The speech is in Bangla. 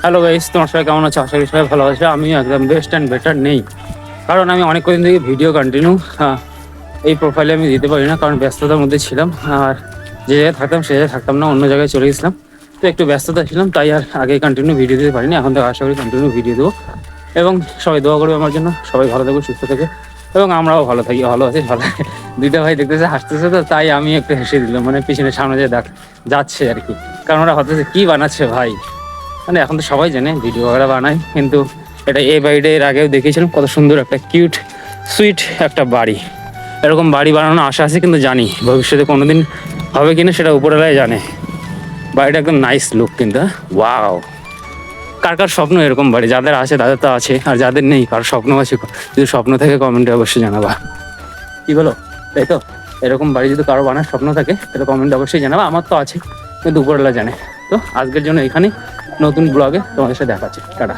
হ্যালো গাইস, তোমার সবাই কেমন আছো? আশা করি সবাই ভালো আছে। আমি একদম বেস্ট অ্যান্ড বেটার নেই, কারণ আমি অনেক কদিন থেকে ভিডিও কন্টিনিউ এই প্রোফাইলে আমি দিতে পারি না, কারণ ব্যস্ততার মধ্যে ছিলাম। আর যে জায়গায় থাকতাম সে জায়গায় থাকতাম না, অন্য জায়গায় চলে গেছিলাম। তো একটু ব্যস্ততা ছিলাম, তাই আর আগে কন্টিনিউ ভিডিও দিতে পারিনি। এখন থেকে আশা করি কন্টিনিউ ভিডিও দেবো, এবং সবাই দোয়া করবে আমার জন্য। সবাই ভালো থাকবে, সুস্থ থাকে, এবং আমরাও ভালো থাকি, ভালো আছি, ভালো। দুইটা ভাই দেখতেছে হাসতেছে, তো তাই আমি একটু হেসে দিলাম, মানে পিছনে সামনে যে যাচ্ছে আর কি। কারণ ওরা ভাবতেছে কী বানাচ্ছে ভাই। মানে এখন তো সবাই জানে ভিডিও ওরা বানায়, কিন্তু এটা এ বাড়িটা এর আগেও দেখিয়েছিলাম, কত সুন্দর একটা কিউট সুইট একটা বাড়ি। এরকম বাড়ি বানানোর আশা আছে, কিন্তু জানি ভবিষ্যতে কোনোদিন হবে কিনা সেটা উপরওয়ালাই জানে। বাড়িটা একদম নাইস লুক, কিন্তু ওয়াও। কার কার স্বপ্ন এরকম বাড়ি? যাদের আছে তাদের তো আছে, আর যাদের নেই কার স্বপ্ন আছে, যদি স্বপ্ন থেকে কমেন্টে অবশ্যই জানাবা। কি বলো, তাই তো? এরকম বাড়ি যদি কারো বানার স্বপ্ন থাকে তাহলে কমেন্টে অবশ্যই জানাবা। আমার তো আছে, কিন্তু উপরওয়ালা জানে। তো আজকের জন্য এখানে নতুন ব্লগে তোমাদের সাথে দেখা হচ্ছে। টাটা।